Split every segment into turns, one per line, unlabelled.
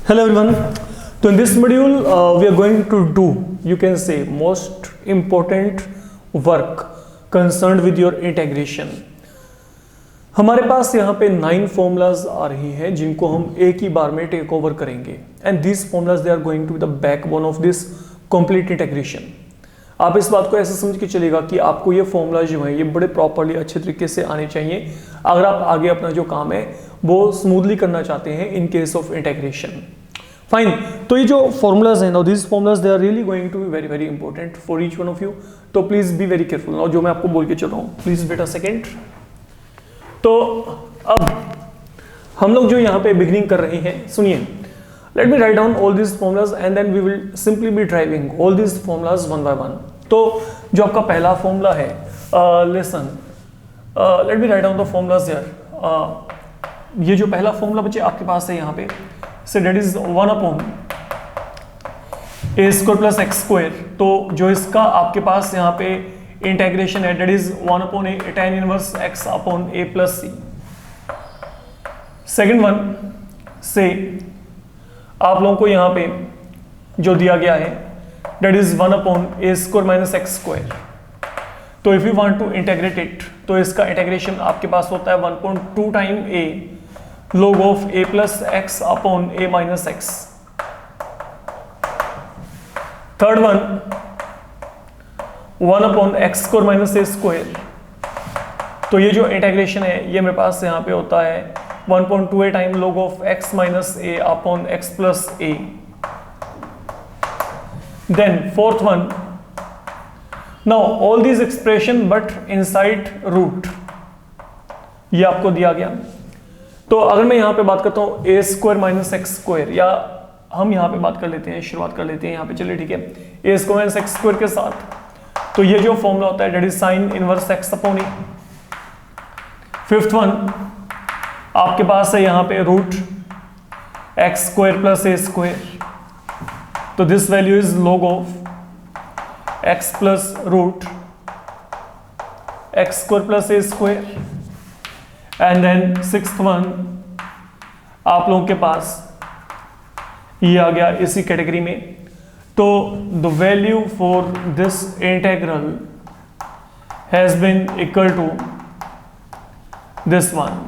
Hello everyone. So in this module, we are going to do, you can say, most important work concerned with your integration. हमारे पास यहाँ पे 9 formulas आ रही हैं जिनको हम एक ही बार में टेक ओवर करेंगे and this formulas they are going to be the backbone of this complete integration. आप इस बात को ऐसे समझ के चलेगा कि आपको ये फॉर्मूला जो है ये बड़े प्रॉपरली अच्छे तरीके से आने चाहिए अगर आप आगे अपना जो काम है वो स्मूथली करना चाहते हैं in case of integration. Fine. तो ये जो फॉर्मूलाज हैं, now this formulas they are really going to be very very important for each one of you. तो please be very careful. Now जो मैं आपको बोल के चल रहा हूँ, प्लीज वेट अ सेकेंड. तो अब हम लोग जो यहाँ पे बिगिनिंग कर रहे हैं, सुनिए. Let me write down all this formulas and then we will simply be driving all this formulas one by one. तो जो आपका पहला फॉर्मूला है, listen, let me write down the formulas here. ये जो पहला फॉर्मूला बच्चे आपके पास है यहाँ पे, say that is 1 upon a square plus x square. तो जो इसका आपके पास यहाँ पे इंटीग्रेशन है, that is 1 upon a tan inverse x upon a plus c. Second one से आप लोगों को यहाँ पे जो दिया गया है, that is 1 upon a square minus x square. तो if you want to integrate it, तो इसका इंटीग्रेशन आपके पास होता है 1.2 time a log of a plus x upon a minus x. Third one, 1 upon x square minus a square. तो ये जो इंटीग्रेशन है ये मेरे पास यहाँ पे होता है 1.2a time log of x minus a upon x plus a. Then fourth one, now all these expression but inside root, ये आपको दिया गया. तो अगर मैं यहाँ पे बात करता हूँ ए स्क्वायर माइनस एक्स स्क्वायर, या हम यहाँ पे बात कर लेते हैं, शुरुआत कर लेते हैं यहाँ पे, चलिए ठीक है, a square minus x square के साथ. तो ये जो फॉर्मूला होता है that is sine inverse x upon a. Fifth one आपके पास है यहाँ पे root x square plus a square. तो this value is log of x plus root x square plus a square. And then sixth one आप लोगों के पास ये आ गया इसी कैटेगरी में. तो the value for this integral has been equal to this one.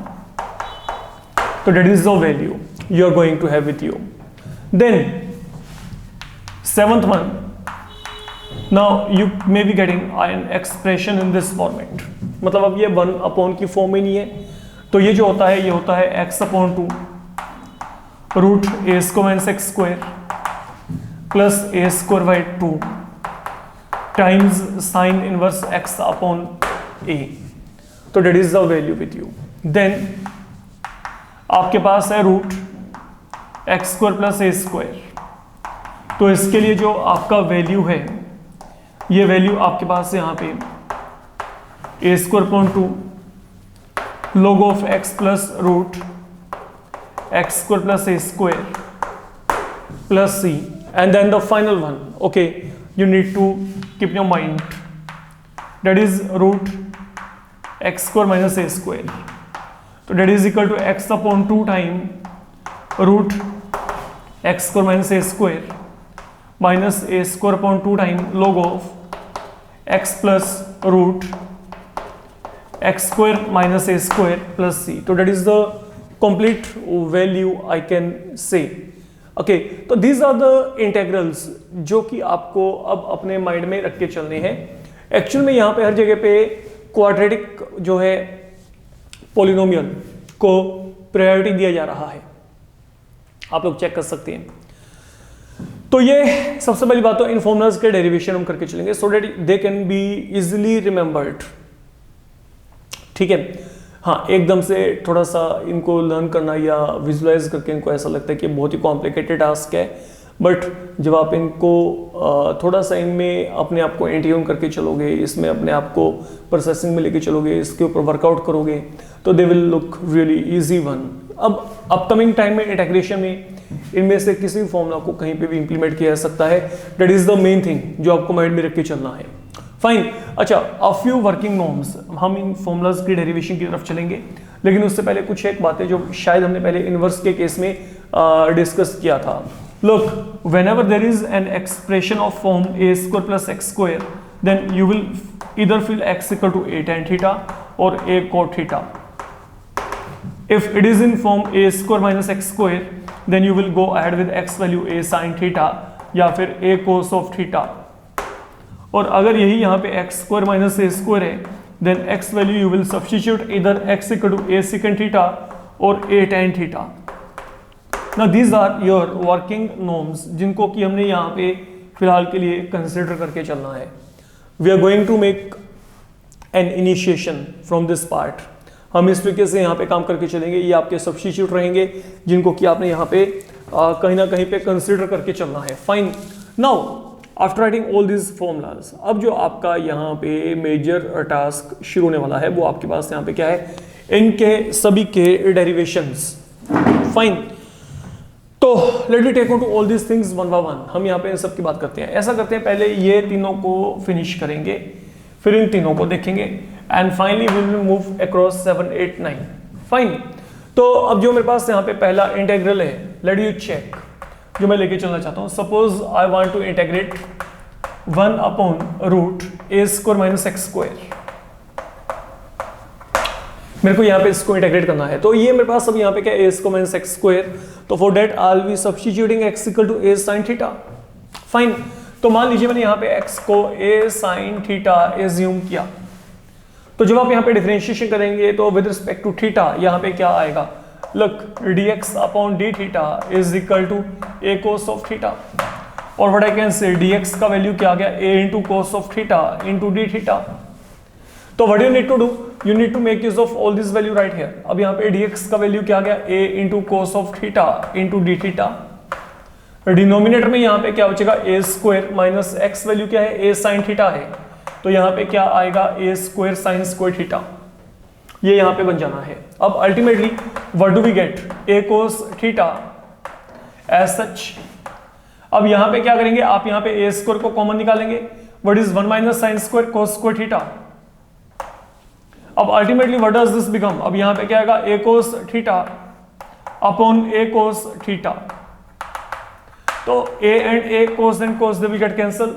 तो that is the value you are going to have with you. Then seventh one, now you may be getting an expression in this format. मतलब अब ये 1 upon की form में नहीं है. तो ये जो होता है ये होता है x upon 2 root a square minus x square plus a square by 2 times sine inverse x upon a. तो that is the value with you. देन आपके पास है root x square plus a square. तो इसके लिए जो आपका वैल्यू है, ये वैल्यू आपके पास है यहाँ पे ए square upon 2 log of x plus root x square plus a square plus c. And then the final one, okay, you need to keep in your mind, that is root x square minus a square. So that is equal to x upon 2 time root x square minus a square minus a square upon 2 time log of x plus root x square minus a square plus c. तो that is the complete value I can say. Okay, तो these are the integrals जो कि आपको अब अपने mind में रख के चलने हैं. एक्चुअल में यहाँ पे हर जगह पे क्वाड्रेटिक जो है पॉलिनोमियल को प्रायोरिटी दिया जा रहा है, आप लोग चेक कर सकते हैं. तो ये सबसे पहली बात, तो इन फॉर्मूलाज के डेरिवेशन हम करके चलेंगे so that they can be easily remembered. ठीक है. हाँ, एकदम से थोड़ा सा इनको लर्न करना या विजुलाइज करके इनको ऐसा लगता है कि बहुत ही कॉम्प्लिकेटेड टास्क है, बट जब आप इनको थोड़ा सा इनमें अपने आप को इंट्यून करके चलोगे, इसमें अपने आप को प्रोसेसिंग में लेके चलोगे, इसके ऊपर वर्कआउट करोगे, तो they will look really easy one. अब अपकमिंग टाइम में इंटीग्रेशन में इनमें से किसी भी फॉर्मूला को कहीं पे भी इंप्लीमेंट किया जा सकता है. That is the main thing जो आपको माइंड में रख के चलना है. फाइन. अच्छा, अ फ्यू वर्किंग नॉर्म्स, हम इन फॉर्मूलाज की डेरिवेशन की तरफ चलेंगे, लेकिन उससे पहले कुछ एक बातें जो शायद हमने पहले इनवर्स के केस में डिस्कस किया था। Look, whenever there is an expression of form a square plus x square, then you will either fill x equal to a tan theta or a cot theta. If it is in form a square minus x square, then you will go ahead with x value a sin theta या फिर a cos of theta. और अगर यही यहाँ पे x square minus a square है, then x value you will substitute either x equal to a secant theta or a tan theta. Now these are your working norms जिनको कि हमने यहाँ पे फिलहाल के लिए कंसिडर करके चलना है. We are going to make an initiation from this part. हम इस तरीके से यहाँ पे काम करके चलेंगे. ये आपके सब्स्टिट्यूट रहेंगे जिनको कि आपने यहाँ पे कहीं ना कहीं पे कंसिडर करके चलना है. Fine. Now after writing all this formulas, अब जो आपका यहाँ पे मेजर टास्क शुरू होने वाला है वो आपके पास यहाँ पे क्या है, इनके सभी के डेरिवेशंस. फाइन. तो let me take on to all this things one by one. हम यहाँ पे इन सब की बात करते हैं. ऐसा करते हैं, पहले ये तीनों को फिनिश करेंगे, फिर इन तीनों को देखेंगे, and finally we will move across 7, 8, 9. Fine. तो अब जो मेरे पास यहाँ पे पहला इंटेग्रल है, लेट यू चेक, जो मैं लेके चलना चाहता हूँ. Suppose I want to integrate 1 upon root a square minus x square. मेरे को यहाँ पे इसको इंटीग्रेट करना है. तो ये मेरे पास अब यहाँ पे क्या है, a square minus x square. तो for that I will be substituting x equal to a sin theta. Fine. तो मान लीजिए मैंने यहाँ पे x को a sin थीटा एज्यूम किया. तो जब आप यहाँ पे डिफरेंशिएशन करेंगे तो विद रिस्पेक्ट टू थीटा यहाँ पे क्या आएगा, look, dx upon d theta is equal to a cos of theta. और what I can say, dx का वैल्यू क्या आ गया, a into cos of theta into d theta. तो what you need to do, you need to make use of all this value right here. अब यहाँ पे dx का value क्या आ गया, a into cos of theta into d theta. Denominator में यहाँ पे क्या बचेगा, a square minus x value क्या है, a sin थीटा है. तो यहाँ पे क्या आएगा, a square sin square theta. ये यहाँ पे बन जाना है. अब ultimately what do we get, a cos theta as such. अब यहाँ पे क्या करेंगे, आप यहाँ पे a स्क्वायर को कॉमन निकालेंगे. What is 1 minus sin square cos square theta. अब ultimately what does this become, अब यहाँ पे क्या आएगा, a cos theta upon a cos theta. तो a and a cos and cos they will get cancel.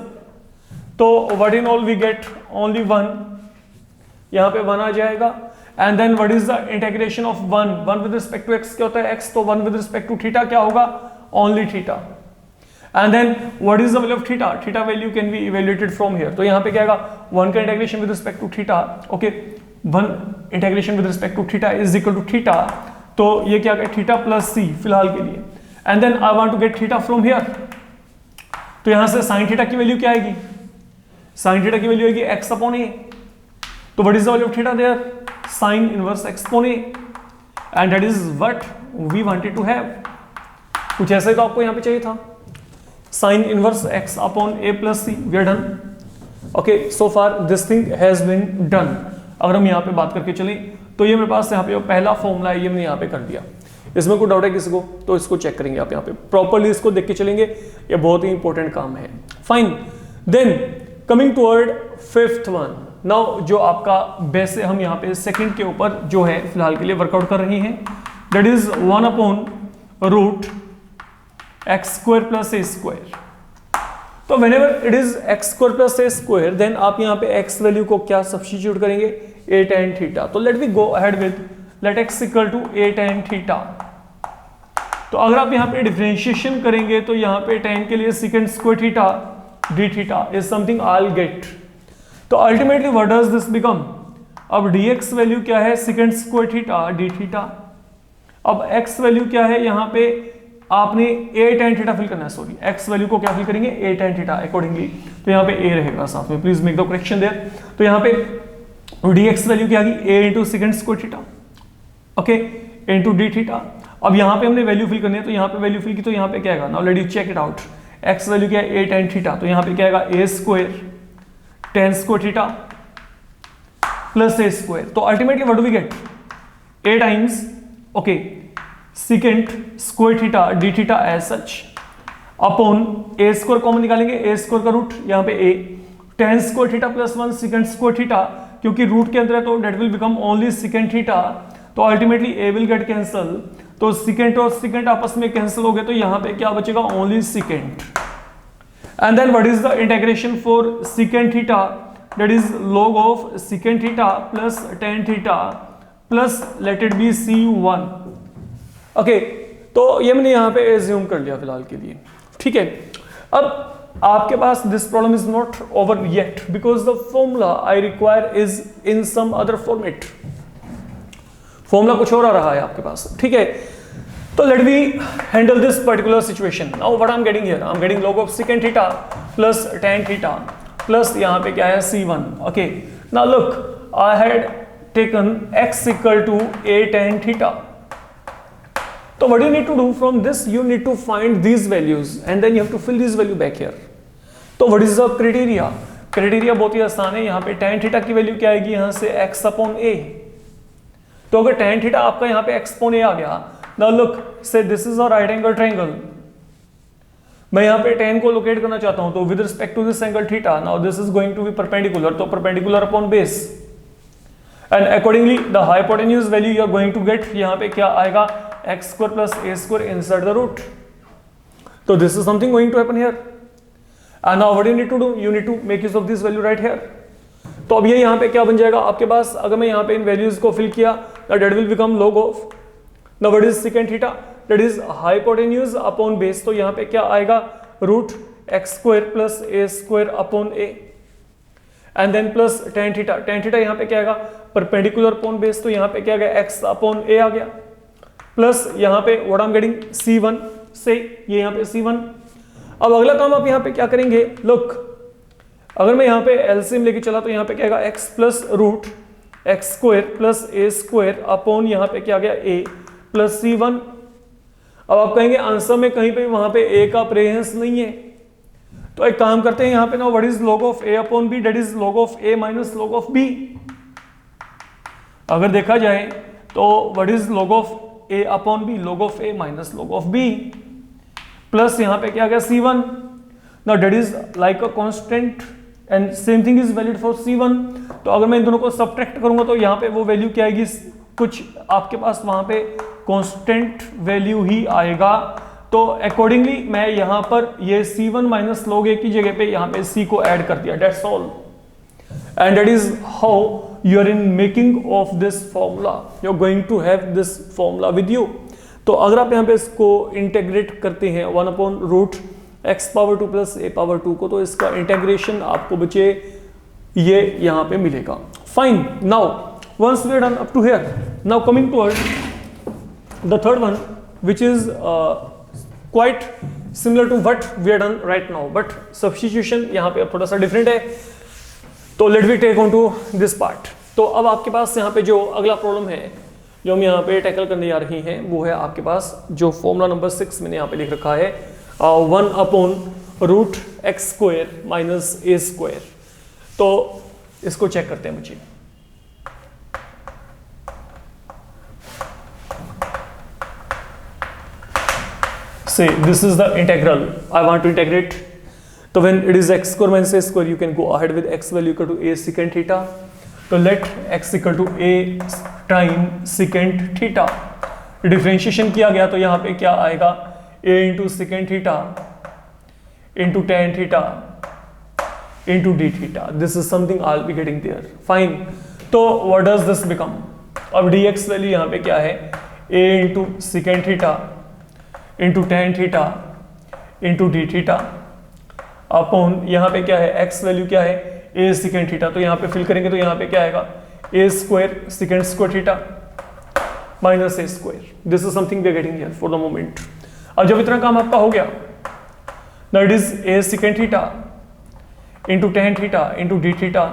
तो what in all we get, only 1. यहाँ पे 1 आ जाएगा. And then what is the integration of 1 with respect to x क्या होता है, x. तो 1 विद रिस्पेक्ट टू थीटा क्या होगा, only theta. And then what is the value of theta, theta value can be evaluated from here. तो यहाँ पे क्या आएगा, 1 का integration with respect to theta. Okay, 1 integration with respect to theta is equal to theta. तो ये क्या है, थीटा प्लस सी फिलहाल के लिए. And then I want to get theta from here. तो यहां से साइन थीटा की वैल्यू क्या आएगी, साइन थीटा की वैल्यू आएगी x अपॉन a. तो what is the value of theta there, sine inverse x upon a. And that is what we wanted to have. कुछ ऐसा तो आपको यहां पे चाहिए था, sine inverse x upon a plus c. We are done. Okay, so far this thing has been done. अगर हम यहाँ पे बात करके चले तो ये मेरे पास यहाँ पे पहला फॉर्मूला है, ये मैंने यहाँ पे कर दिया. इसमें कोई डाउट है किसी को, तो इसको चेक करेंगे आप यहाँ पे प्रॉपर्ली, इसको देख के चलेंगे. ये बहुत ही इंपॉर्टेंट काम है. Fine. Then coming toward 5th one. Now जो आपका बेस है, हम यहाँ पे सेकंड के ऊपर जो है फिलहाल के लिए वर्कआउट कर रहे हैं. That is 1 upon root x square plus a square. तो whenever it is x square plus a square, then आप यहाँ पे x वैल्यू को क्या सब्स्टिट्यूट करेंगे, a tan थीटा. तो let we go ahead with let x equal to a tan theta. तो अगर आप यहाँ पे डिफरेंशिएशन करेंगे तो यहाँ पे tan के लिए secant square theta d theta is something I will get. तो ultimately what does this become, अब dx वैल्यू क्या है, secant square theta d theta. अब x वैल्यू क्या है, यहाँ पे आपने a tan थीटा फिल करना है, सॉरी x वैल्यू को क्या फिल करेंगे, a tan थीटा अकॉर्डिंगली. तो यहाँ पे a रहेगा साथ में, please make the correction there. तो यहाँ पे dx वैल्यू क्या आ गई, a into second square theta, okay, into d theta. अब यहाँ पे हमने वैल्यू फिल करनी है, तो यहाँ पे वैल्यू फिल की, तो यहाँ पे क्या आएगा, now let you check it out. x value क्या है, a tan थीटा. तो यहाँ पे क्या आएगा, a square tan square theta plus a square. तो ultimately what do we get, a times, okay, secant square theta d theta as such upon a square common निकालेंगे, a square का root यहाँ पे a, tan square theta plus 1 secant square theta, क्योंकि root के अंदर है तो that will become only secant theta. तो ultimately a will get cancel. तो सिकेंट और सिकेंट आपस में कैंसिल हो गए, तो यहां पे क्या बचेगा, only secant. And then what is the integration for secant theta, that is log of secant theta plus tan theta plus let it be c1। Okay, तो ये मैंने यहां पे एज्यूम कर लिया फिलहाल के लिए, ठीक है। अब आपके पास this problem is not over yet because the formula I require is in some other format. Formula कुछ और आ रहा है आपके पास, ठीक है। तो let me handle this particular situation. Now what I am getting here, I am getting log of secant theta plus tan theta plus यहां पे क्या है c1। Okay, now look, I had taken x equal to a tan theta. तो what you need to do from this, you need to find these values and then you have to fill this value back here. तो what is the criteria? Criteria बहुत ही आसान है। यहाँ पे tan theta की value क्या आएगी, यहाँ से x अपॉन a। तो अगर tan थीटा आपका यहाँ पे x अपॉन a आ गया, now look, say this is a right angle triangle, मैं यहाँ पे tan को लोकेट करना चाहता हूँ, तो with respect to this angle theta, now this is going to be perpendicular, तो perpendicular upon base, and accordingly the hypotenuse value you are going to get, यहाँ पे क्या आएगा, x square plus a square inside the root। तो this is something going to happen here, and now what you need to do, you need to make use of this value right here। तो अब ये यहाँ पे क्या बन जाएगा आपके पास, अगर मैं यहाँ पे इन वैल्यूज को फिल किया, that will become log of, now what is secant theta, that is hypotenuse upon base, तो यहाँ पे क्या आएगा, root x square plus a square upon a, and then plus tan theta, tan theta यहाँ पे क्या आएगा, perpendicular upon base, तो यहाँ पे क्या आ गया, x upon a आ गया, प्लस यहाँ पे what I'm getting c1 से, ये यहाँ पे c1। अब अगला काम आप यहाँ पे क्या करेंगे, लुक, अगर मैं यहाँ पे एलसीएम लेके चला तो यहाँ पे क्या आएगा, x plus root x square plus a square upon यहाँ पे क्या आ गया, a प्लस c1। अब आप कहेंगे आंसर में कहीं पे वहां पे a का प्रेजेंस नहीं है, तो एक काम करते हैं यहाँ पे ना, what is log of a upon b, that is log of a minus log of b। अगर देखा जाए तो what is log of a upon b, log of a minus log of b, plus यहाँ पे क्या आ गया c1। Now that is like a constant and same thing is valid for c1। तो अगर मैं इन दोनों को सब्ट्रैक्ट करूंगा तो यहाँ पे वो वैल्यू क्या आएगी, कुछ आपके पास वहां पे कांस्टेंट वैल्यू ही आएगा। तो अकॉर्डिंगली मैं यहां पर ये c1 माइनस log a की जगह पे यहाँ पे c को ऐड कर दिया, that's all. And that is how you are in making of this formula, you are going to have this formula with you। तो अगर आप यहाँ पे इसको इंटेग्रेट करते हैं 1 upon root x power 2 plus a power 2 को, तो इसका इंटेग्रेशन आपको बचे ये यहाँ पे मिलेगा। Fine, now once we are done up to here, now coming toward the third one, which is quite similar to what we are done right now, but substitution यहाँ पे थोड़ा सा डिफरेंट है। तो let we take on to this part. तो अब आपके पास यहाँ पे जो अगला प्रॉब्लम है जो हम यहाँ पे टैकल करने जा रही हैं, वो है आपके पास जो फॉर्मूला नंबर 6 मैंने यहाँ पे लिख रखा है, 1 upon root x square minus a square. तो इसको चेक करते हैं मुझे। Say this is the integral I want to integrate। तो when it is x square minus a square, you can go ahead with x value equal to a secant theta। तो let x equal to a time secant theta। Differentiation किया गया तो यहाँ पे क्या आएगा, a into secant theta into tan theta into d theta। This is something I'll be getting there। Fine। तो what does this become? अब dx value यहाँ पे क्या है, a into secant theta into tan theta into d theta upon यहाँ पे क्या है, x वैल्यू क्या है, a secant थीटा। तो यहाँ पे फिल करेंगे तो यहाँ पे क्या आएगा, a square secant square theta minus a square. This is something we are getting here for the moment. अब जब इतना काम आपका हो गया, that is a secant theta into tan theta into d theta,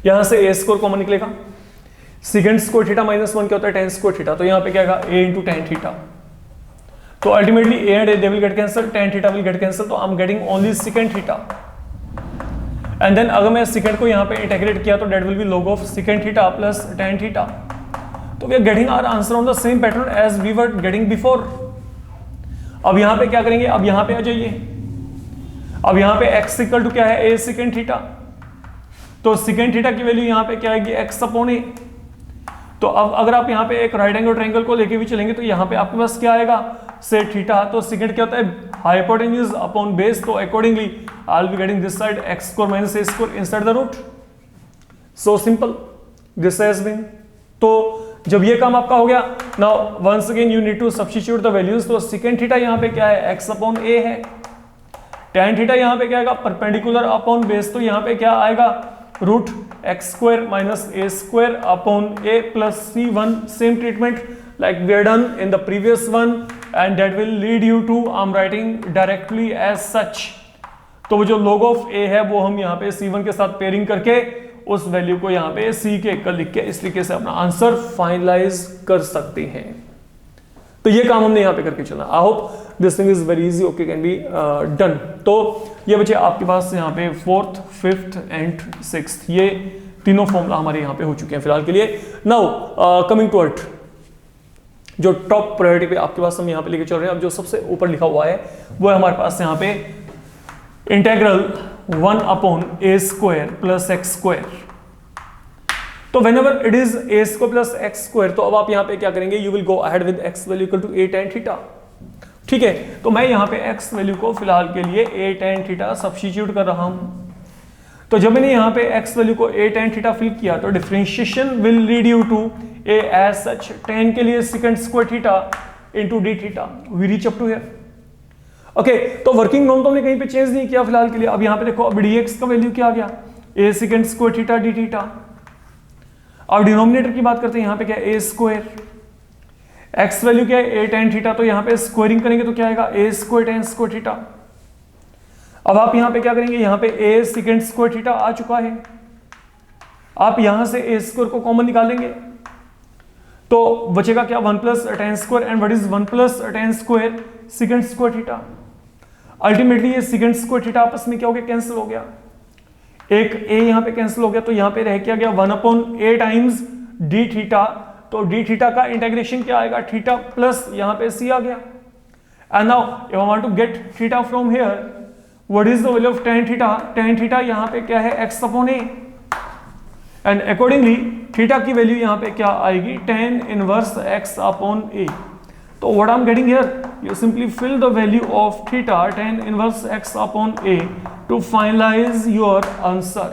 यहाँ से a स्क्वायर कॉमन निकलेगा, secant स्क्वायर थीटा माइनस 1 क्या होता है, tan स्क्वायर थीटा। तो यहाँ पे क्या आएगा, a इंटू tan थीटा। तो ultimately a and a they will get cancelled, tan theta will get cancelled, तो I'm getting only secant theta। and then अगर मैं secant को यहाँ पे इंटीग्रेट किया तो that will be log of secant theta plus tan theta। तो we are getting our answer on the same pattern as we were getting before। अब यहाँ पे क्या करेंगे, अब यहाँ पे आ जाइए, अब यहाँ पे x इक्वल टू क्या है, a secant theta। तो secant theta की वैल्यू यहाँ पे क्या आएगी, x अपॉन a। तो अब अगर आप यहाँ पे एक राइट एंगल ट्रायंगल को लेके भी चलेंगे तो यहाँ पे आपके पास क्या आएगा, से थीटा, तो सेकंड क्या होता है, हाइपोटेन्यूज अपॉन बेस, तो accordingly I will be getting this side x square minus a square inside the root. So simple this has been. तो जब ये काम आपका हो गया, now once again you need to substitute the values. तो second theta यहाँ पे क्या है, x अपॉन a है, tan थीटा यहाँ पे क्या आएगा, परपेंडिकुलर अपॉन बेस, तो यहाँ पे क्या आएगा, root x square minus a square upon a plus c1, same treatment like we are done in the previous one and that will lead you to I'm writing directly as such। तो वो जो log of a है वो हम यहाँ पे c1 के साथ पेयरिंग करके उस वैल्यू को यहाँ पे c के इक्वल लिख के इस तरीके से अपना आंसर फाइनलाइज कर सकते हैं। तो ये काम हमने यहाँ पे करके चलना। I hope this thing is very easy, okay, can be done. तो ये बचे आपके पास यहाँ पे 4th, 5th एंड 6th, ये तीनों फॉर्मूला हमारे यहाँ पे हो चुके हैं फिलहाल के लिए। नाउ कमिंग टू इट, जो टॉप प्रायोरिटी पे आपके पास हम यहाँ पे लेके चल रहे हैं, अब जो सबसे ऊपर लिखा हुआ है वो है हमारे पास यहाँ पे integral 1 upon a square plus x square. तो whenever it is a square plus x square, तो अब आप यहाँ पे क्या करेंगे, you will go ahead with x value equal to a tan theta. ठीक है, तो मैं यहाँ पे x वैल्यू को फिलहाल के लिए a tan थीटा सब्स्टिट्यूट कर रहा हूं। तो जब मैंने यहाँ पे x वैल्यू को a tan थीटा फिल किया तो differentiation will lead you to a as such, tan के लिए second square theta into d theta, we reach up to here. Okay, तो वर्किंग नॉर्म तो हमने कहीं पे चेंज नहीं किया फिलहाल के लिए। अब यहाँ पे देखो, अब dx का वैल्यू क्या आ गया, a second square theta d theta. अब डिनोमिनेटर की बात करते हैं, यहाँ पे क्या है, a स्क्वायर, x वैल्यू क्या है, a tan थीटा, तो यहाँ पे स्क्वायरिंग करेंगे तो क्या आएगा, a square tan square theta. अब आप यहाँ पे क्या करेंगे, यहाँ पे a सेकंड स्क्वायर थीटा आ चुका है, आप यहां से a स्क्वायर को कॉमन निकालेंगे तो बचेगा क्या, 1 plus tan square, and what is 1 plus tan square, second square theta. Ultimately ये सेकंड स्क्वायर थीटा आपस में क्या हो गया, कैंसिल हो गया, एक a यहाँ पे कैंसिल हो गया, तो यहाँ पे रह क्या गया 1 upon a times d theta. तो d थीटा का इंटीग्रेशन क्या आएगा, थीटा प्लस यहाँ पे c आ गया। And now if I want to get theta from here, what is the value of tan theta, tan theta यहाँ पे क्या है, x upon a, and accordingly theta की वैल्यू यहाँ पे क्या आएगी, tan inverse x upon a। तो what I am getting here, you simply fill the value of theta tan inverse x upon a to finalize your answer,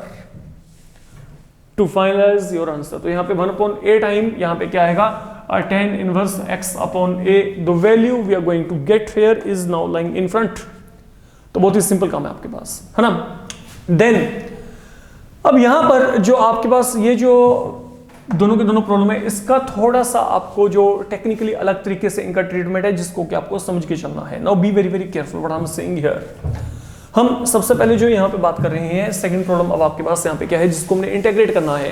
to finalize your answer। तो यहाँ पे 1 upon a time यहाँ पे क्या आएगा, tan inverse x upon a, the value we are going to get here is now lying in front। तो बहुत ही simple काम है आपके पास, है ना। देन अब यहाँ पर जो आपके पास ये जो दोनों के दोनों प्रॉब्लम है, इसका थोड़ा सा आपको जो टेक्निकली अलग तरीके से इनका ट्रीटमेंट है जिसको कि आपको समझ के चलना है। Now B very very careful what I am saying here. हम सबसे पहले जो यहाँ पे बात कर रहे हैं, सेकंड प्रॉब्लम अब आपके पास यहाँ पे क्या है, जिसको हमने इंटीग्रेट करना है।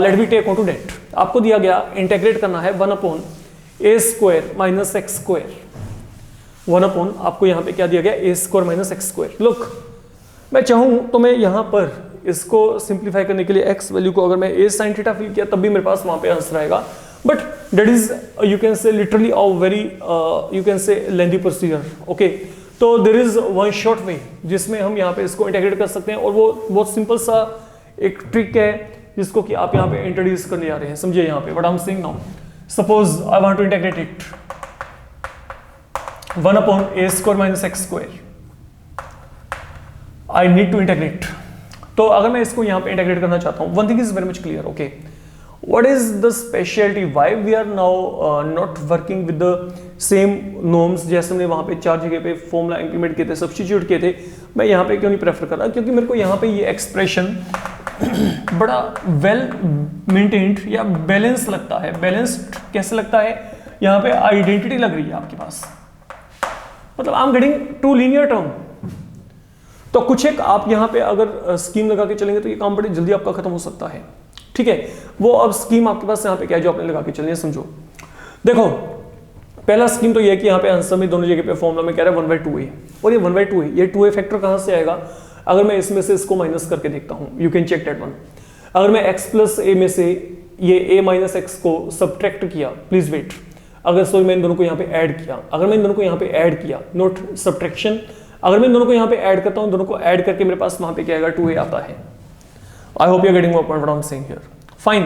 Let me take on to that, आपको दिया गया इंटीग्रेट करना है 1 upon a square minus x square, 1 upon आपको यहाँ पे क्या दिया गया, a square minus x square. Look, मैं चाहूँ तो मैं यहाँ पर इसको सिंप्लीफाई करने के लिए x वैल्यू को अगर मैं a sin थीटा फिल किया तब भी मेरे पास वहां पे आंसर आएगा, but that is you can say literally a very you can say lengthy procedure. Okay, तो there is one short way जिसमें हम यहाँ पे इसको इंटीग्रेट कर सकते हैं, और वो बहुत सिंपल सा एक ट्रिक है जिसको कि आप यहाँ पे इंट्रोड्यूस करने जा रहे हैं। समझिए यहाँ पे what I am saying now, suppose I want to integrate it 1 upon a square minus x square, I need to integrate. तो अगर मैं इसको यहाँ पे इंटीग्रेट करना चाहता हूँ, one thing is very much clear, okay, what is the speciality, why we are now not working with the same norms जैसे हमने वहाँ पे 4 जगह पे फॉर्मूला इंप्लीमेंट किए थे, सब्स्टिट्यूट किए थे। मैं यहाँ पे क्यों नहीं प्रेफर कर रहा, क्योंकि मेरे को यहाँ पे ये एक्सप्रेशन बड़ा वेल मेंटेन्ड या बैलेंस लगता है। बैलेंस्ड कैसे लगता है, यहाँ पे आइडेंटिटी लग रही है आपके पास, मतलब आई एम गेटिंग 2 लीनियर टर्म। तो कुछ एक आप यहाँ पे अगर स्कीम लगा के चलेंगे तो ये काम बड़ी जल्दी आपका खत्म हो सकता है। ठीक है, वो अब स्कीम आपके पास यहाँ पे क्या है जो आपने लगा के चलिए, समझो। देखो, पहला स्कीम तो ये है कि यहाँ पे आंसर में दोनों जगह पे फॉर्मूला में कह रहा है 1/2a, और ये 1/2 है, ये 2a फैक्टर कहाँ से आएगा, अगर मैं इसमें से इसको माइनस करके देखता हूँ, you can check that one. अगर मैं x प्लस a में से ये a माइनस x को सब्ट्रैक्ट किया, प्लीज वेट, अगर सॉरी मैं इन दोनों को यहाँ पे ऐड किया, अगर मैं इन दोनों को यहाँ पे ऐड किया, नोट सब्ट्रैक्शन, अगर मैं इन दोनों को यहाँ पे ऐड करता हूँ, दोनों को ऐड करके मेरे पास वहां पे क्या आएगा, 2a आता है। I hope you are getting my point what I am saying here, fine.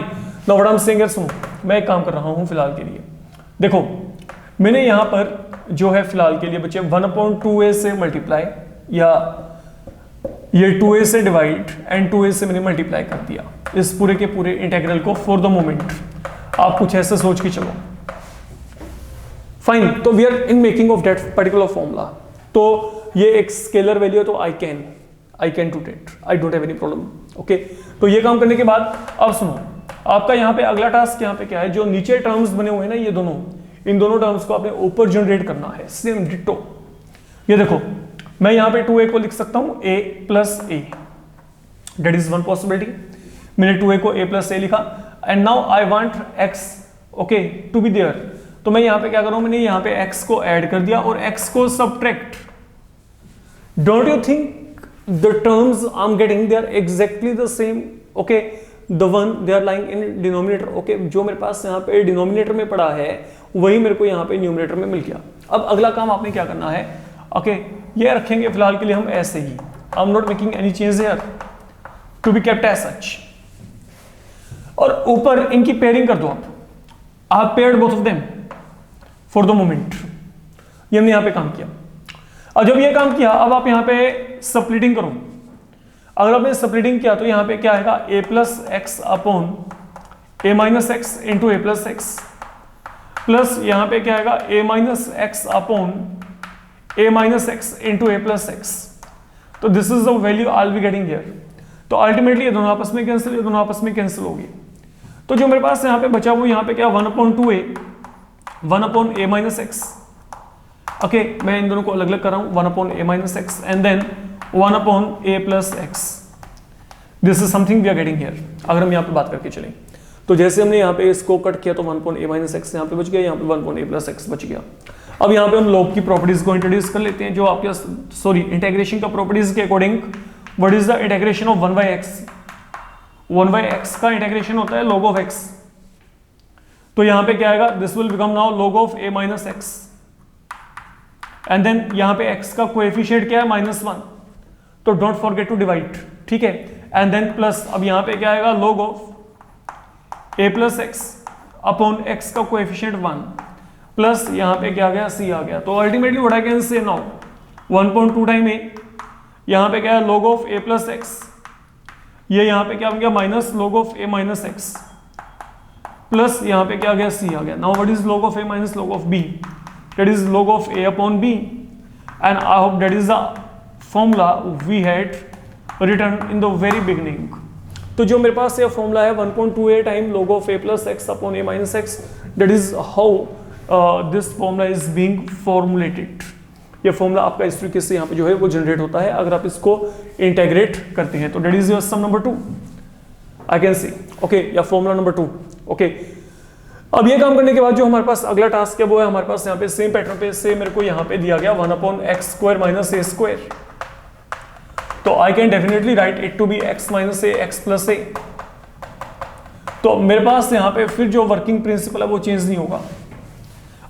Now what I am saying है, सुनो मैं एक काम कर रहा हूँ फिलहाल के लिए, देखो मैंने यहाँ पर जो है फिलहाल के लिए बच्चे 1/2a से मल्टीप्लाई या ये 2a से डिवाइड एंड 2a से मैंने मल्टीप्लाई कर दिया इस पूरे के पूरे इंटीग्रल को फॉर द मोमेंट। आप कुछ ऐसा सोच के चलो, फाइन। तो we are in making of that particular formula. तो ये एक स्केलर वैल्यू है, तो I can do that, I don't have any problem. Okay, तो ये काम करने के बाद अब सुनो, आपका यहाँ पे अगला टास्क यहाँ पे क्या है, जो नीचे टर्म्स बने हुए हैं ना ये दोनों, इन दोनों टर्म्स को आपने ऊपर जनरेट करना है सेम डिटो। ये देखो मैं यहाँ पे 2a को लिख सकता हूँ a plus a, that is one possibility. मैंने 2a को a प्लस a लिखा and now I want x okay to be there. तो मैं यहाँ पे क्या कर रहा हूँ, मैंने यहाँ पे x को ऐड कर दिया और x को subtract. Don't you think the terms I am getting they are exactly the same, okay the one they are lying in denominator. Okay, जो मेरे पास यहाँ पे डिनोमिनेटर में पड़ा है वही मेरे को यहाँ पे न्यूमरेटर में मिल गया। अब अगला काम आपने क्या करना है, ओके ये रखेंगे फिलहाल के लिए हम ऐसे ही, I am not making any change here to be kept as such. और ऊपर इनकी पेयरिंग कर दो आप paired both of them for the moment. ये हमने यहाँ पे काम किया। और जब ये काम किया अब आप यहाँ पे स्प्लिटिंग करो। अगर आपने स्प्लिटिंग किया तो यहाँ पे क्या आएगा, a plus x upon a minus x into a plus x, plus यहाँ पे क्या आएगा a minus x upon a minus x into a plus x. तो this is the value I will be getting here. तो ultimately ये दोनों आपस में कैंसिल, ये दोनों आपस में कैंसिल होगी। तो जो मेरे पास यहाँ पे बचा वो यहाँ पे क्या 1/2a 1/a minus x. Okay, मैं इन दोनों को अलग अलग कर रहा हूँ, 1/a minus x and then 1/a plus x. This is something we are getting here. अगर हम यहाँ पे बात करके चलें तो जैसे हमने यहाँ पे इसको कट किया तो 1/a माइनस एक्स यहाँ पे बच गया, यहाँ पे 1/a प्लस एक्स बच गया। अब यहाँ पे हम लॉग की प्रॉपर्टीज को इंट्रोड्यूस कर लेते हैं, जो आपके सॉरी इंटीग्रेशन का प्रॉपर्टीज के according what is the integration of 1/x। 1/x का इंटीग्रेशन होता है log ऑफ x। तो यहाँ पे क्या आएगा, this will become now log of a minus x and then यहाँ पे x का कोएफिशिएंट क्या है -1, तो डोंट फॉरगेट टू डिवाइड, ठीक है। एंड देन प्लस अब यहाँ पे क्या आएगा log of a plus x upon x का कोएफिशिएंट 1 प्लस यहाँ पे क्या आ गया c आ गया। तो अल्टीमेटली व्हाट आई कैन से नाउ 1.2 टाइम a, यहाँ पे क्या है log of a plus x, ये यहाँ पे क्या बन गया minus log of a minus x, plus यहाँ पे क्या आ गया c आ गया। Now what is log of a minus log of b, that is log of a upon b, and I hope that is the formula we had written in the very beginning। तो जो मेरे पास ये formula है 1.2a time log of a plus x upon a minus x, that is how this formula is being formulated। ये formula आपका इस तरीके से यहाँ पे जो है वो जनरेट होता है अगर आप इसको इंटेग्रेट करते हैं। तो that is your sum number 2 I can see, okay, या फॉर्मूला नंबर 2, okay। अब ये काम करने के बाद जो हमारे पास अगला टास्क है वो है हमारे पास यहाँ पे सेम पैटर्न पे से मेरे को यहाँ पे दिया गया 1/x² माइनस a²। तो I can definitely write it to be x minus a x plus a। तो मेरे पास यहाँ पे फिर जो वर्किंग प्रिंसिपल है वो चेंज नहीं होगा।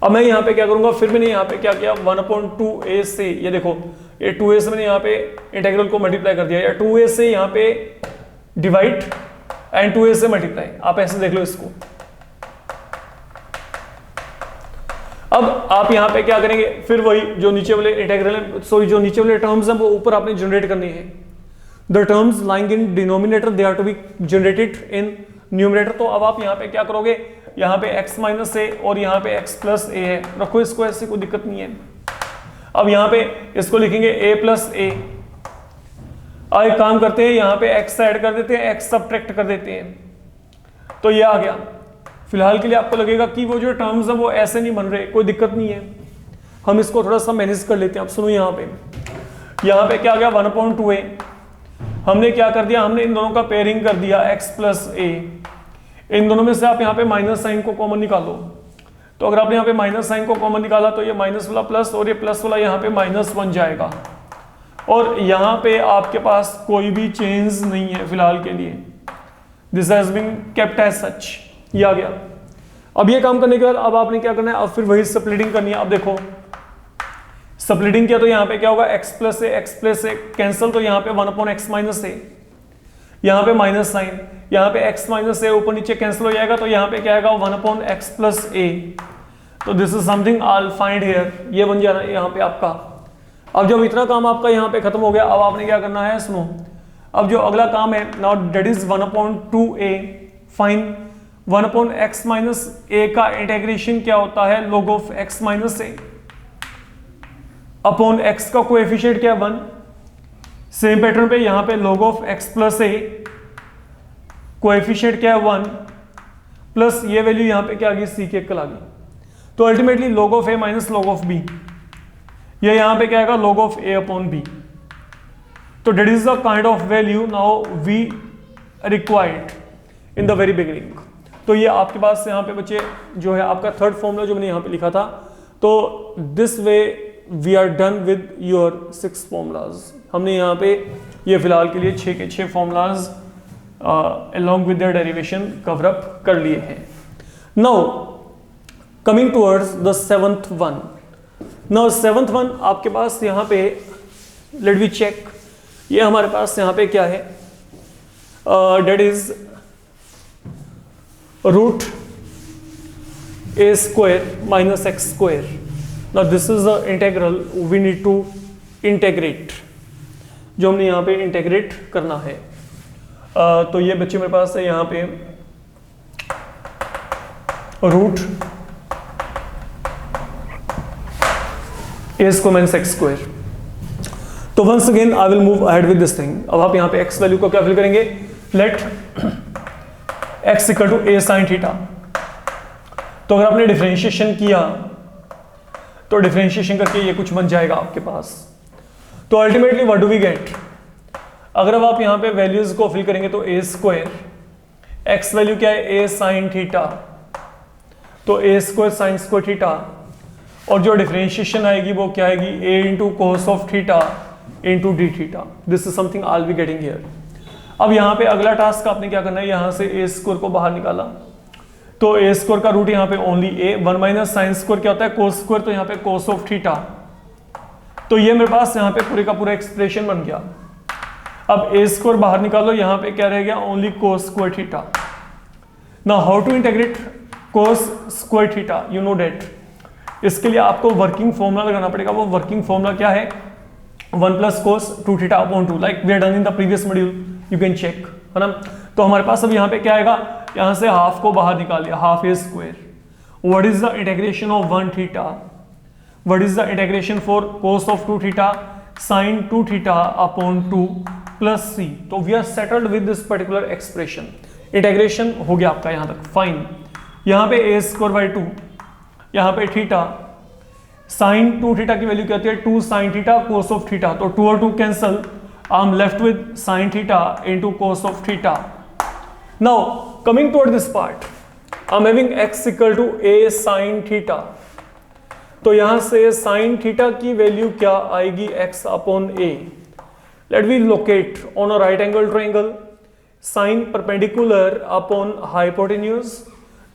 अब मैं यहाँ पे क्या करूंगा, फिर मैंने यहाँ पे क्या किया 1/2a से, ये देखो ये 2a से मैंने यहाँ पे इंटीग्रल को मल्टीप्लाई कर दिया, या 2a से यहाँ पे डिवाइड एंड 2a से मल्टीप्लाई, आप ऐसे देख लो इसको। अब आप यहाँ पे क्या करेंगे, फिर वही जो नीचे वाले इंटीग्रल सॉरी जो नीचे वाले टर्म्स हैं वो ऊपर आपने जनरेट करनी है। The terms lying in denominator they are to be generated in numerator. तो अब आप यहाँ पे क्या करोगे, यहाँ पे x माइनस a और यहाँ पे x प्लस a है, रखो इसको ऐसे, कोई दिक्कत नहीं है। अब यहाँ पे इसको लिखेंगे a प्लस a। अब एक काम करते हैं, यहाँ पे x ऐड कर देते हैं, x सब्ट्रैक्ट कर देते हैं, तो ये आ गया। फिलहाल के लिए आपको लगेगा कि वो जो टर्म्स है वो ऐसे नहीं बन रहे, कोई दिक्कत नहीं है, हम इसको थोड़ा सा मैनेज कर लेते हैं। अब सुनो यहाँ पे क्या आ गया 1/2a, हमने क्या कर दिया, हमने इन दोनों का पेयरिंग कर दिया x प्लस a। इन दोनों में से आप यहाँ पे माइनस साइन को कॉमन निकालो, तो अगर आपने यहाँ पे माइनस साइन को कॉमन निकाला तो ये माइनस वाला प्लस और ये प्लस वाला यहाँ पे -1 जाएगा, और यहाँ पे आपके पास कोई भी चेंज नहीं है फिलहाल के लिए। This has been kept as such, ये आ गया। अब ये काम करने के बाद अब आपने क्या करना है, अब फिर वही स्प्लिटिंग करनी है। अब देखो स्प्लिटिंग किया तो यहाँ पे क्या होगा x प्लस a कैंसिल, तो यहाँ पे 1/x माइनस a, यहाँ पे माइनस साइन, यहाँ पे x माइनस ए ऊपर नीचे कैंसिल हो जाएगा, तो यहाँ पे क्या आएगा 1/x प्लस ए। तो this is something I find here, ये बन जाना यहाँ पे आपका। अब जब इतना काम आपका यहाँ पे खत्म हो गया, अब आपने क्या करना है सुनो, अब जो अगला काम है now that is 1/2a, fine 1/x minus a का इंटीग्रेशन क्या होता है, log of x minus a upon x का कोएफिशिएंट क्या है 1। सेम पैटर्न पे यहाँ पे log of x plus a, coefficient क्या है 1, प्लस ये वैल्यू यहाँ पे क्या आ गई c के इक्वल आ गई। तो ultimately log of a minus log of b, ये यहाँ पे क्या आएगा log of a upon b। तो that is the kind of value now we required in the very beginning. तो ये आपके पास यहाँ पे बच्चे जो है आपका थर्ड फॉर्मूला जो मैंने यहाँ पे लिखा था। तो this way we are done with your 6 formulas. हमने यहाँ पे ये फिलहाल के लिए 6 के 6 formulas along with their derivation cover up कर लिए हैं। Now coming towards the 7th one. Now 7th one आपके पास यहाँ पे लेट वी चेक, ये हमारे पास यहाँ पे क्या है, that is root a square minus x square. Now this is the integral we need to integrate, जो हमने यहाँ पे इंटेग्रेट करना है। तो ये बच्चे मेरे पास है यहाँ पे root a square minus x square. तो once again I will move ahead with this thing. अब आप यहाँ पे x वैल्यू को क्या फिल करेंगे, let x equal to a sin theta. तो अगर आपने डिफरेंशिएशन किया तो डिफरेंशिएशन करके ये कुछ बन जाएगा आपके पास। तो ultimately what do we get, अगर अब आप यहाँ पे वैल्यूज को फिल करेंगे तो a स्क्वायर, x वैल्यू क्या है a sin थीटा, तो a square sin square theta, और जो डिफरेंशिएशन आएगी वो क्या आएगी a into cos of theta into D theta. This is something I will be getting here. अब यहाँ पे अगला टास्क आपने क्या करना है, यहाँ से a स्क्वायर को बाहर निकाला, तो a स्क्वायर का रूट यहाँ पे only a, 1 minus sine square क्या होता है कोस स्क्वायर, तो यहाँ पे कोस ऑफ थीटा। तो ये मेरे पास यहाँ पे पूरे का पूरा एक्सप्रेशन बन गया। अब a स्क्वायर बाहर निकालो, यहाँ पे क्या रह गया only cos square theta. Now how to integrate cos square theta, you know that. इसके लिए आपको वर्किंग फॉर्मूला लगाना पड़ेगा। वो वर्किंग फॉर्मूला क्या है, 1 plus cos 2 theta upon 2, like we are done in the previous module, you can check, है ना। तो हमारे पास अब यहाँ पे क्या आएगा, यहाँ से हाफ को बाहर निकाल लिया, half a square. What is the integration of 1 theta, what is the integration for cos of 2 theta, sine 2 theta upon 2 plus c. तो we are settled with this particular expression. Integration हो गया आपका यहाँ तक, फाइन। यहाँ पे ए square by 2, यहाँ पे थीटा, साइन 2 थीटा की वैल्यू क्या होती है 2 sine theta cos of theta, तो 2 और 2 cancel, I am left with sine theta into cos of theta. Now coming toward this part, I am having x equal to a sine theta. तो यहां से sine theta की value क्या आएगी x upon a। Let we locate on a right angle triangle, sine perpendicular upon hypotenuse.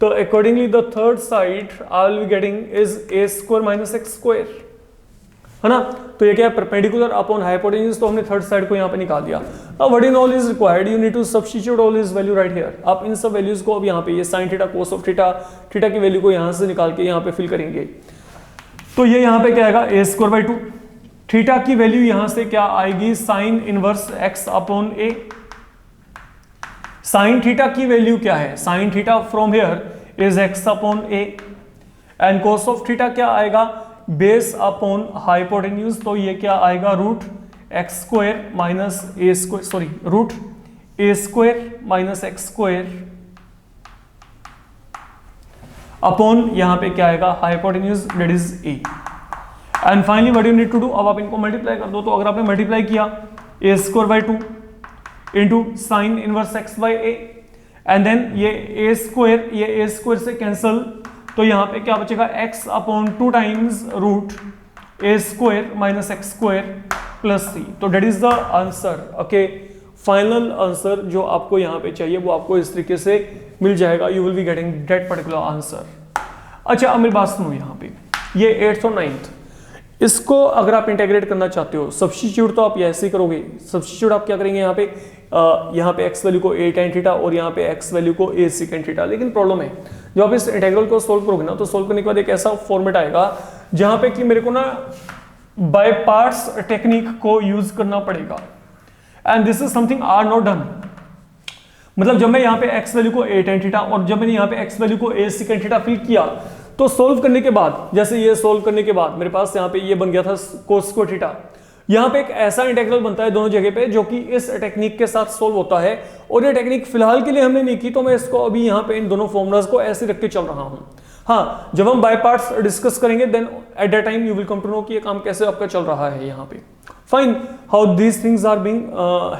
तो accordingly the third side I will be getting is a square minus x square, है ना। तो ये क्या है परपेंडिकुलर अपॉन हाइपोटेन्यूज, तो हमने third side को यहाँ पे निकाल दिया। अब what in all is required, you need to substitute all is value right here. आप इन सब वैल्यूज को अब यहाँ पे ये sine theta cos of theta, theta की वैल्यू को यहाँ से निकाल के यहाँ पे फिल करेंगे। तो ये यहाँ पे क्या आएगा a स्क्वायर बाई 2, थीटा की वैल्यू यहाँ से क्या आएगी sine inverse x upon a। Sine theta की वैल्यू क्या है, sine theta from here is x upon a, and cos of theta क्या आएगा बेस अपॉन हाइपोटेन्यूज। तो ये क्या आएगा root x square minus a square, sorry root a square minus x square upon यहाँ पे क्या आएगा hypotenuse that is a. And finally what you need to do, अब आप इनको मल्टीप्लाई कर दो। तो अगर आपने मल्टीप्लाई किया a square by 2 into sine inverse x by a, and then ये ए स्क्वायर से कैंसल, तो यहाँ पे क्या बचेगा x upon 2 times root a square minus x square plus c. तो that is the answer, okay. Final answer जो आपको यहाँ पे चाहिए वो आपको इस तरीके से मिल जाएगा, you will be getting that particular answer. अच्छा अब मेरी बात सुनो, यहाँ पे ये 8th और 9th, इसको अगर आप इंटीग्रेट करना चाहते हो, सब्स्टिट्यूट तो आप ऐसे ही करोगे। सब्स्टिट्यूट आप क्या करेंगे, यहाँ पे x वैल्यू को a tan थीटा और यहाँ पे x वैल्यू को a secant थीटा। लेकिन प्रॉब्लम है, जब आप इस इंटीग्रल को सोल्व करोगे ना, तो सोल्व करने के बाद एक ऐसा फॉर्मेट आएगा जहां पे कि मेरे को ना बाय पार्ट्स टेक्निक को यूज करना पड़ेगा, and this is something are not done. मतलब जब मैं यहाँ पे x वैल्यू को a tan थीटा और जब मैंने यहाँ पे x वैल्यू को a secant थीटा फिल किया, तो सोल्व करने के बाद, जैसे ये सोल्व करने के बाद मेरे पास यहाँ पे ये बन गया था cos स्क्वायर थीटा। यहाँ पे एक ऐसा इंटीग्रल बनता है दोनों जगह पे जो कि इस टेक्निक के साथ सोल्व होता है, और ये टेक्निक फिलहाल के लिए हमने नहीं की, तो मैं इसको अभी यहाँ पे इन दोनों फॉर्मुलाज को ऐसे रख के चल रहा हूँ। हाँ, जब हम बाय पार्ट्स डिस्कस करेंगे then at that time you will come to know कि ये काम कैसे आपका चल रहा है यहाँ पे। Fine, how these things are being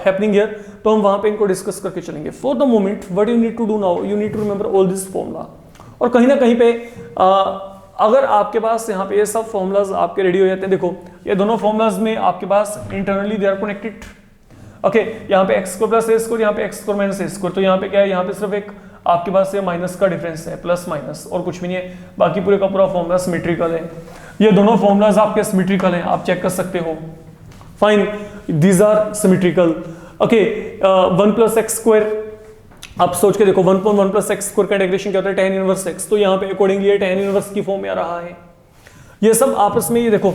happening here, तो हम वहां पे इनको डिस्कस करके चलेंगे। For the moment what you need to do now, you need to remember all this formula. और कहीं ना कहीं पे अगर आपके पास यहाँ पे ये सब फॉर्मुलाज आपके रेडी हो जाते हैं, देखो ये दोनों फॉर्मुलाज में आपके पास internally they are connected. Okay, यहाँ पे x square plus a square, यहाँ पे x square minus a square, तो यहाँ पे क्या है, यहाँ पे सिर्फ एक आपके पास ये माइनस का डिफरेंस है, प्लस माइनस और कुछ भी नहीं है। बाकी पूरे का पूरा फॉर्मुला सिमेट्रिकल है। ये दोनों फॉर्मुलाज आपके सिमेट्रिकल हैं, आप चेक कर सकते हो। Fine, these are symmetrical. Okay, 1 plus x square, आप सोच के देखो 1 प्लस एक्स स्क्वायर का इंटीग्रेशन क्या होता है, tan इनवर्स x, तो यहाँ पे अकॉर्डिंगली ये tan इनवर्स की फॉर्म में आ रहा है। ये सब आपस में, ये देखो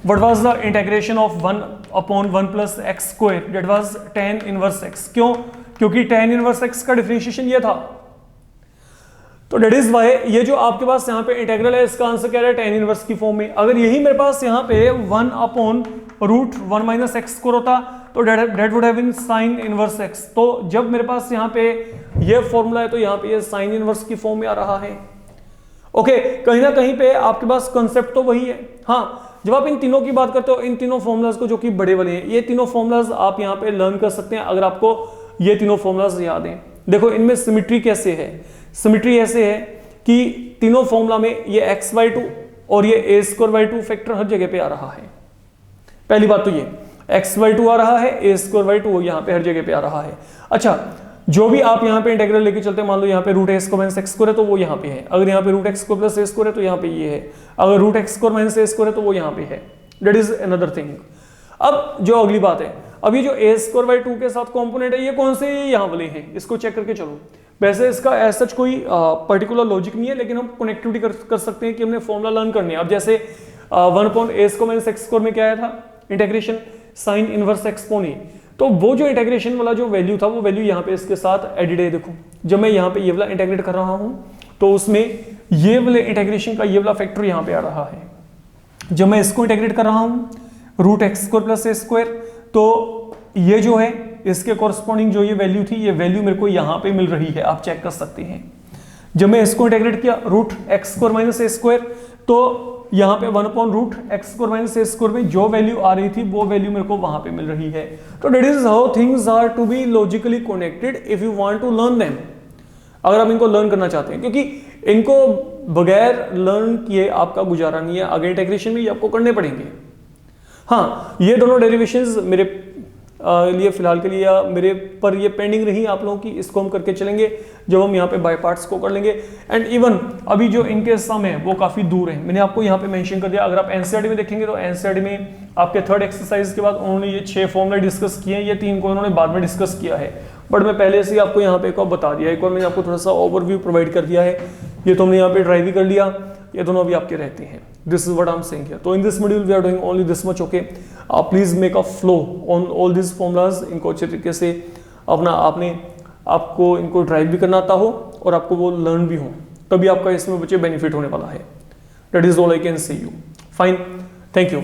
what was the integration of 1/1 plus x square, that was tan inverse x। क्यों? क्योंकि tan इनवर्स x का डिफरेंशिएशन ये था, तो दैट इज व्हाई ये जो आपके पास यहाँ पे इंटीग्रल है इसका आंसर क्या है, tan इनवर्स की फॉर्म में। अगर यही मेरे पास यहाँ पे 1/√1 माइनस एक्स स्क्वायर होता तो that would have been sin inverse x। तो जब मेरे पास यहाँ पे ये फॉर्मूला है तो यहाँ पे ये sin इनवर्स की फॉर्म में आ रहा है। ओके, कहीं ना कहीं पे आपके पास कंसेप्ट तो वही है। हाँ, जब आप इन तीनों की बात करते हो, इन तीनों फॉर्मुलाज को जो कि बड़े वाले हैं, ये तीनों फॉर्मुलाज आप यहाँ पे लर्न कर सकते हैं अगर आपको ये तीनों फॉर्मुलाज याद हैं। देखो इनमें सिमेट्री कैसे है, सिमेट्री ऐसे है कि तीनों फॉर्मूला में ये x/2 और ये a²/2 फैक्टर हर जगह पे आ रहा है। पहली बात तो ये x/2 आ रहा है, a²/2 यहाँ पे हर जगह पे आ रहा है। अच्छा, जो भी आप यहाँ पे इंटीग्रल लेके चलते हैं, मान लो यहाँ पे √a² माइनस एक्स स्क्वायर है तो वो यहाँ पे है, अगर यहाँ पे √x² प्लस a स्क्वायर है तो यहाँ पे ये है, अगर √x² माइनस a स्क्वायर है तो वो यहाँ पे है। That is another thing. अब जो अगली बात है, अब ये जो a²/2 के साथ कॉम्पोनेंट है, ये कौन से यहाँ वाले हैं, इसको चेक करके चलो। वैसे इसका ऐसा कोई पर्टिकुलर लॉजिक नहीं है, लेकिन हम कनेक्टिविटी कर सकते हैं कि हमने फॉर्मूला लर्न करने हैं। अब जैसे 1/a² माइनस एक्स स्क्वायर में क्या आया था इंटीग्रेशन, sin इनवर्स एक्सपोन ए, तो वो जो इंटीग्रेशन वाला जो वैल्यू था वो वैल्यू यहाँ पे इसके साथ एडिड है। देखो जब मैं यहाँ पे ये वाला इंटीग्रेट कर रहा हूँ तो उसमें ये वाले इंटीग्रेशन का ये वाला फैक्टर यहाँ पे आ रहा है। जब मैं इसको इंटीग्रेट कर रहा हूँ √x² प्लस a स्क्वायर, तो ये जो है इसके कॉरस्पॉन्डिंग जो ये वैल्यू थी, ये वैल्यू मेरे को यहाँ पे मिल रही है, आप चेक कर सकते हैं। जब मैं इसको इंटीग्रेट किया √x² माइनस a स्क्वायर, तो यहाँ पे 1/√x² माइनस a स्क्वायर में जो वैल्यू आ रही थी वो वैल्यू मेरे को वहां पे मिल रही है। तो that is how things are to be logically connected if you want to learn them, अगर आप इनको लर्न करना चाहते हैं, क्योंकि इनको बगैर लर्न किए आपका गुजारा नहीं है। आगे इंटीग्रेशन में ये आपको करने पड़ेंगे। हाँ, ये दोनों डेरिवेशंस मेरे लिए फिलहाल के लिए मेरे पर ये पेंडिंग रही आप लोगों की, इसको हम करके चलेंगे जब हम यहाँ पे बाय पार्ट्स को कर लेंगे। एंड इवन अभी जो इनके सम है वो काफी दूर है, मैंने आपको यहाँ पे मेंशन कर दिया। अगर आप एनसीईआरटी में देखेंगे तो एनसीईआरटी में आपके थर्ड एक्सरसाइज के बाद उन्होंने ये 6 फॉर्मूले डिस्कस किए हैं, ये 3 को उन्होंने बाद में डिस्कस किया है, बट मैं पहले से ही आपको यहाँ पे एक और बता दिया, एक और मैंने आपको थोड़ा सा ओवरव्यू प्रोवाइड कर दिया है। ये तो हमने यहाँ पे ट्राई भी कर लिया, ये दोनों अभी आपके रहते हैं। This is what I am saying here. तो in this module we are doing only this much. Okay, please make a flow on all this formulas, इनको अच्छे तरीके से आपको इनको ड्राइव भी करना आता हो और आपको वो लर्न भी हो, तभी आपका इसमें बच्चे बेनिफिट होने वाला है। That is all I can से यू। Fine, thank you.